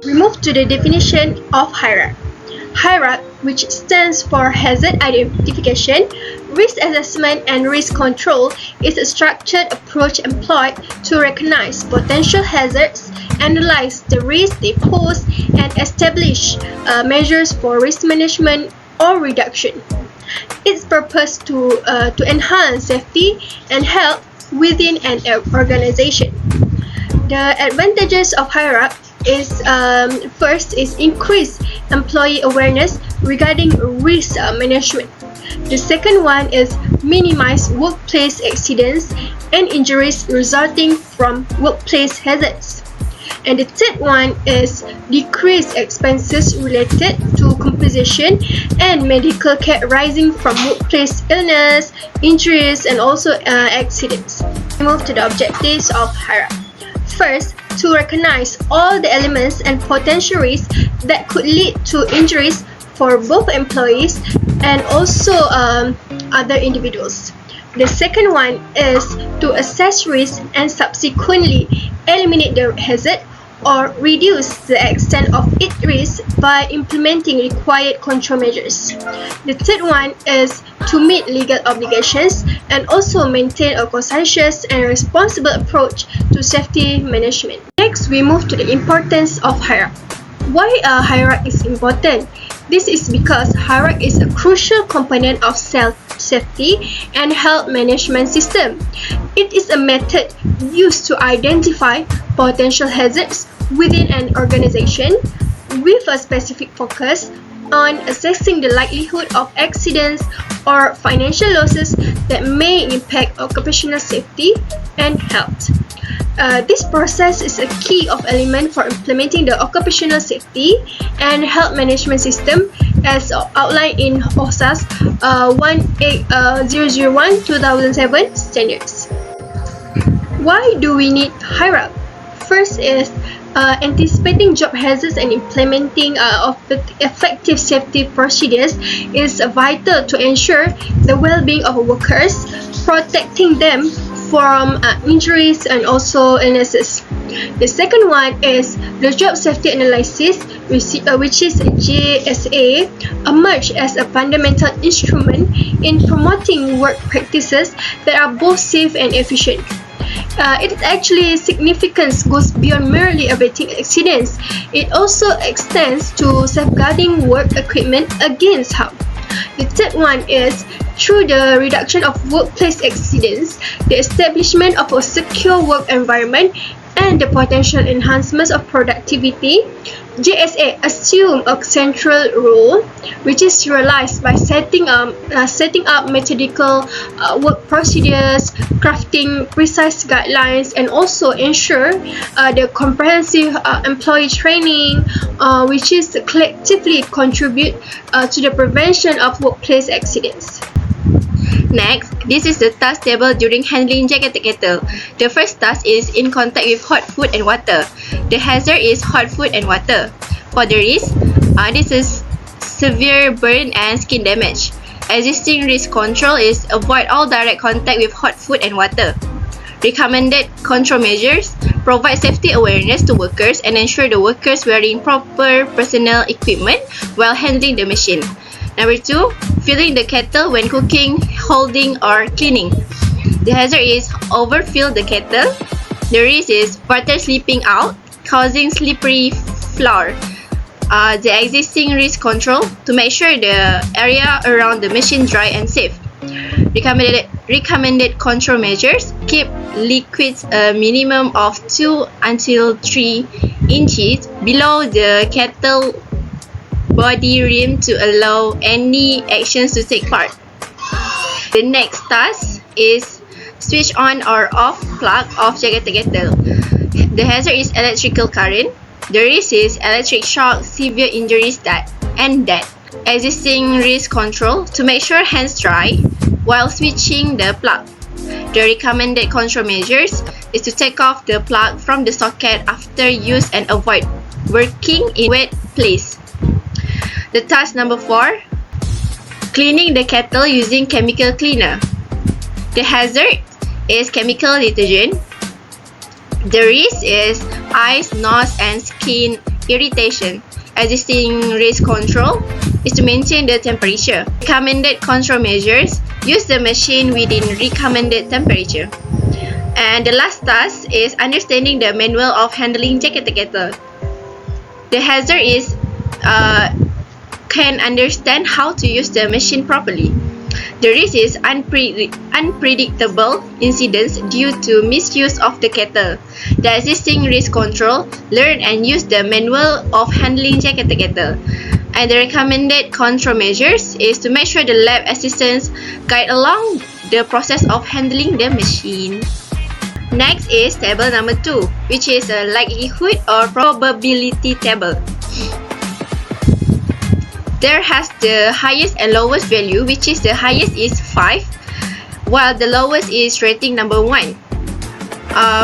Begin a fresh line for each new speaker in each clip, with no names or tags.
We move to the definition of HAIRUL. HAIRUL, which stands for Hazard Identification, Risk Assessment and Risk Control, is a structured approach employed to recognize potential hazards, analyze the risks they pose, and establish measures for risk management or reduction. Its purpose to enhance safety and health within an organization. The advantages of HAIRUL is first is increased employee awareness regarding risk management. The second one is minimize workplace accidents and injuries resulting from workplace hazards. And the third one is decrease expenses related to compensation and medical care arising from workplace illness, injuries, and also accidents. We move to the objectives of HAIRUL. First, to recognize all the elements and potential risks that could lead to injuries for both employees and also other individuals. The second one is to assess risk and subsequently eliminate the hazard or reduce the extent of its risk by implementing required control measures. The third one is to meet legal obligations and also maintain a conscientious and responsible approach to safety management. Next, we move to the importance of HAIRUL. Why HAIRUL is important? This is because HAIRUL is a crucial component of safety and health management system. It is a method used to identify potential hazards within an organization with a specific focus on assessing the likelihood of accidents or financial losses that may impact occupational safety and health. This process is a key of element for implementing the occupational safety and health management system as outlined in OHSAS 18001-2007 standards. Why do we need HAIRUL? First is anticipating job hazards and implementing effective safety procedures is vital to ensure the well-being of workers, protecting them from injuries and also illnesses. The second one is the job safety analysis, which is JSA, emerged as a fundamental instrument in promoting work practices that are both safe and efficient. Its actually significance goes beyond merely abating accidents. It also extends to safeguarding work equipment against harm. The third one is through the reduction of workplace accidents, the establishment of a secure work environment, and the potential enhancements of productivity. JSA assume a central role, which is realized by setting up methodical work procedures, crafting precise guidelines, and also ensure the comprehensive employee training, which is collectively contribute to the prevention of workplace accidents.
Next, this is the task table during handling jagged kettle. The first task is in contact with hot food and water. The hazard is hot food and water. For the risk, this is severe burn and skin damage. Existing risk control is avoid all direct contact with hot food and water. Recommended control measures, provide safety awareness to workers and ensure the workers wearing proper personal equipment while handling the machine. Number 2, filling the kettle when cooking, holding or cleaning. The hazard is overfill the kettle. The risk is water seeping out, causing slippery floor. The existing risk control to make sure the area around the machine dry and safe. Recommended control measures, keep liquids a minimum of 2 until 3 inches below the kettle body rim to allow any actions to take part. The next task is switch on or off plug of jagged kettle. The hazard is electrical current. The risk is electric shock, severe injuries and death. Existing risk control to make sure hands dry while switching the plug. The recommended control measures is to take off the plug from the socket after use and avoid working in wet place. The task number 4, cleaning the kettle using chemical cleaner. The hazard is chemical detergent. The risk is eyes, nose, and skin irritation. Existing risk control is to maintain the temperature. Recommended control measures: use the machine within recommended temperature. And the last task is understanding the manual of handling jacket kettle. The hazard is can understand how to use the machine properly. The risk is unpredictable incidents due to misuse of the kettle. The existing risk control: learn and use the manual of handling jacket kettle. And the recommended control measures is to make sure the lab assistants guide along the process of handling the machine. Next is table number 2, which is a likelihood or probability table. There has the highest and lowest value, which is the highest is 5, while the lowest is rating number 1.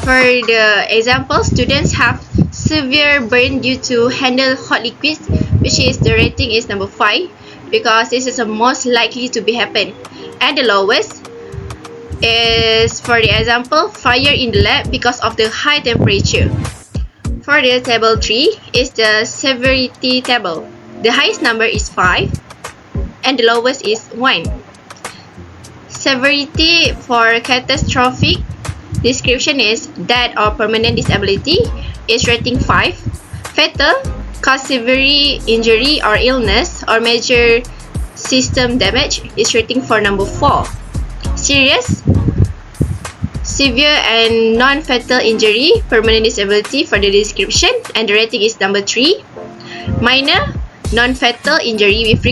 For the example, students have severe burn due to handle hot liquids, which is the rating is number 5, because this is the most likely to be happen. And the lowest is, for the example, fire in the lab because of the high temperature. For the table 3 is the severity table. The highest number is 5 and the lowest is 1. Severity for catastrophic description is death or permanent disability is rating 5. Fatal, cause severe injury or illness or major system damage is rating for number 4. Serious, severe and non-fatal injury, permanent disability for the description, and the rating is number 3. Minor, non-fatal injury with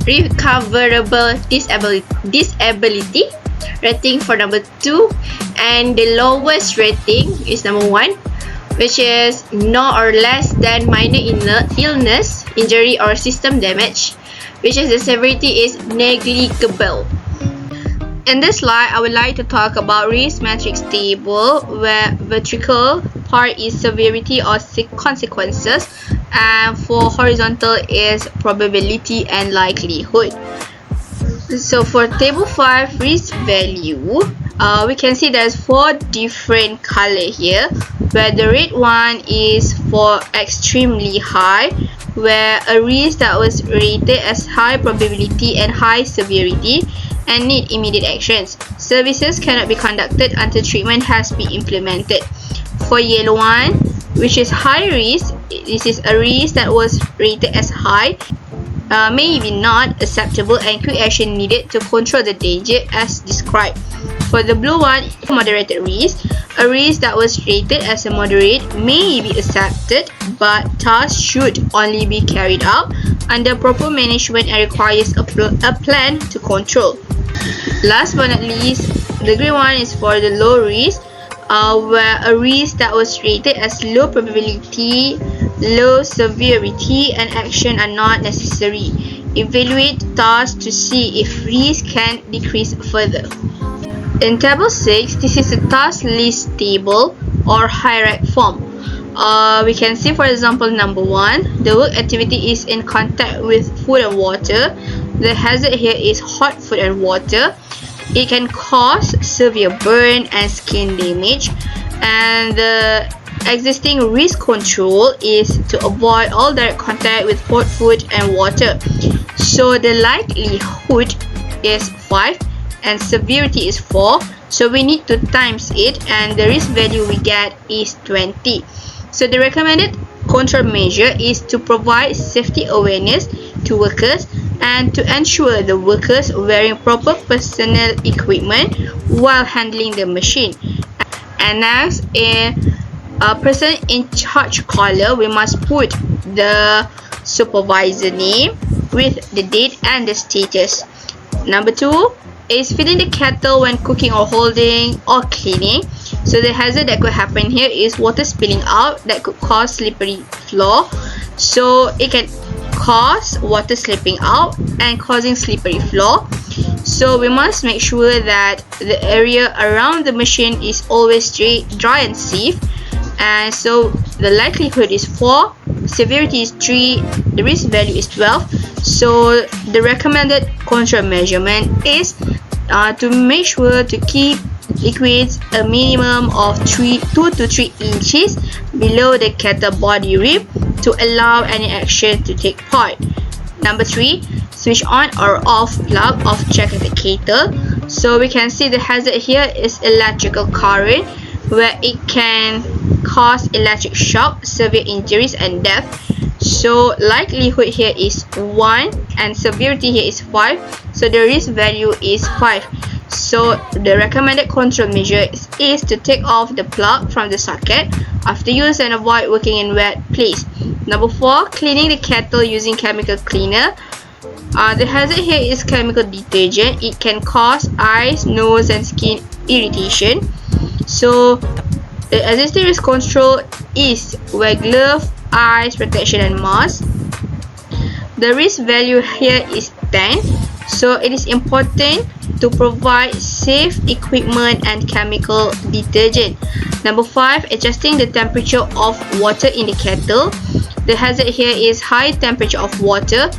recoverable disability, rating for number 2, and the lowest rating is number 1, which is no or less than minor illness, injury or system damage, which is the severity is negligible. In this slide, I would like to talk about risk matrix table, where vertical part is severity or consequences, and for horizontal is probability and likelihood. So for table 5 risk value, we can see there's 4 different color here, where the red one is for extremely high, where a risk that was rated as high probability and high severity and need immediate actions. Services cannot be conducted until treatment has been implemented. For yellow one, which is high risk, this is a risk that was rated as high, maybe not acceptable and quick action needed to control the danger as described. For the blue one, moderated risk, a risk that was rated as a moderate may be accepted, but tasks should only be carried out under proper management and requires a plan to control. Last but not least, the green one is for the low risk, where a risk that was rated as low probability, low severity, and action are not necessary. Evaluate tasks to see if risk can decrease further. In table 6, this is a task list table or hierarchy form. We can see, for example, number 1, the work activity is in contact with food and water. The hazard here is hot food and water. It can cause severe burn and skin damage, and the existing risk control is to avoid all direct contact with hot food and water. So the likelihood is 5 and severity is 4, so we need to times it, and the risk value we get is 20. So the recommended control measure is to provide safety awareness to workers and to ensure the workers wearing proper personal equipment while handling the machine. And next, in a person in charge column, we must put the supervisor name with the date and the status. Number 2 is filling the kettle when cooking or holding or cleaning. So the hazard that could happen here is water spilling out that could cause slippery floor. So it can cause water slipping out and causing slippery floor. So we must make sure that the area around the machine is always dry and safe. And so the likelihood is 4, severity is 3, the risk value is 12. So the recommended control measurement is to make sure to keep liquids a minimum of 2 to 3 inches below the kettle body rim to allow any action to take part. Number 3, switch on or off plug of jacket kettle. So we can see the hazard here is electrical current, where it can cause electric shock, severe injuries and death. So likelihood here is 1 and severity here is 5. So the risk value is 5. So the recommended control measure is to take off the plug from the socket after use and avoid working in wet place. Number 4, cleaning the kettle using chemical cleaner. The hazard here is chemical detergent. It can cause eyes, nose and skin irritation. So the existing risk control is wear glove, eyes protection and mask. The risk value here is 10. So it is important to provide safe equipment and chemical detergent. Number 5, adjusting the temperature of water in the kettle. The hazard here is high temperature of water.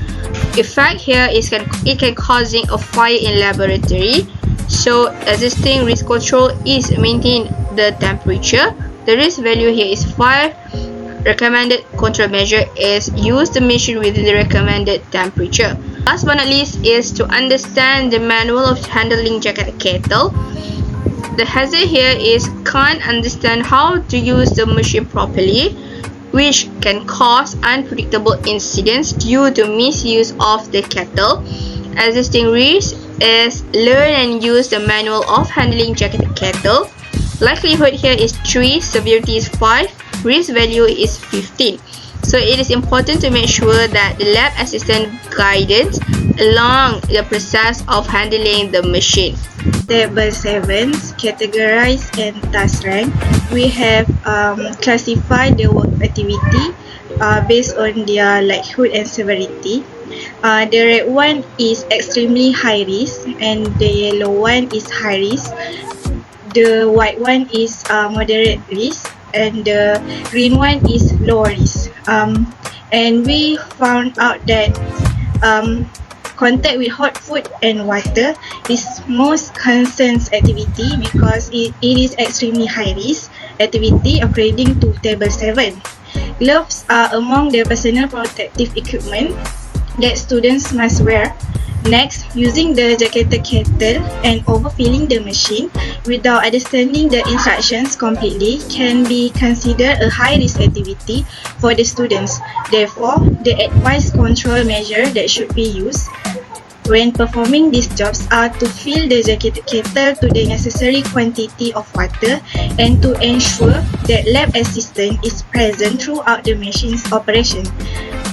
Effect here is it can causing a fire in laboratory. So existing risk control is maintain the temperature. The risk value here is 5. Recommended control measure is use the machine within the recommended temperature. Last but not least is to understand the manual of handling jacket kettle. The hazard here is can't understand how to use the machine properly, which can cause unpredictable incidents due to misuse of the kettle. Existing risk is learn and use the manual of handling jacket kettle. Likelihood here is 3, severity is 5, risk value is 15. So it is important to make sure that the lab assistant guidance along the process of handling the machine.
Table 7, categorize and task rank. We have classified the work activity based on their likelihood and severity. The red one is extremely high risk and the yellow one is high risk. The white one is moderate risk and the green one is low risk. And we found out that contact with hot food and water is most concerned activity because it is extremely high risk activity according to table 7. Gloves are among the personal protective equipment that students must wear. Next, using the jacket kettle and overfilling the machine without understanding the instructions completely can be considered a high-risk activity for the students. Therefore, the advised control measure that should be used when performing these jobs are to fill the jacket kettle to the necessary quantity of water and to ensure that lab assistant is present throughout the machine's operation.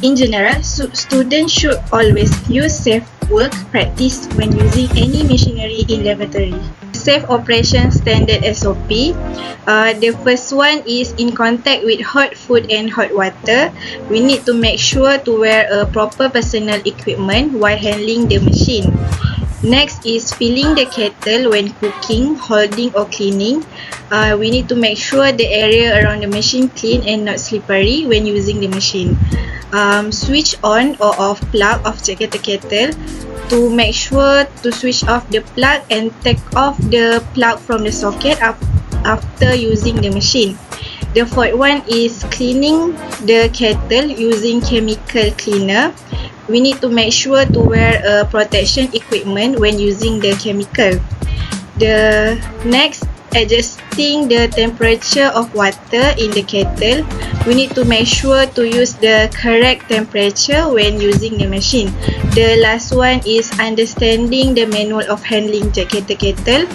In general, students should always use safe work practice when using any machinery in laboratory. Safe operation standard SOP. The first one is in contact with hot food and hot water. We need to make sure to wear a proper personal equipment while handling the machine. Next is filling the kettle when cooking, holding or cleaning. We need to make sure the area around the machine clean and not slippery when using the machine. Switch on or off plug of jacket kettle. To make sure to switch off the plug and take off the plug from the socket after using the machine. The fourth one is cleaning the kettle using chemical cleaner. We need to make sure to wear a protection equipment when using the chemical. The next, adjusting the temperature of water in the kettle. We need to make sure to use the correct temperature when using the machine. The last one is understanding the manual of handling jacket kettle.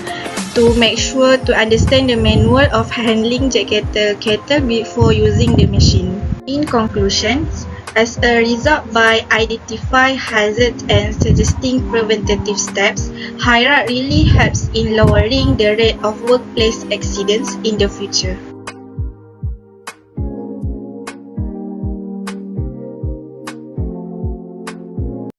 To make sure to understand the manual of handling jacket kettle before using the machine. In conclusion, as a result by identifying hazards and suggesting preventative steps, HAIRUL really helps in lowering the rate of workplace accidents in the future.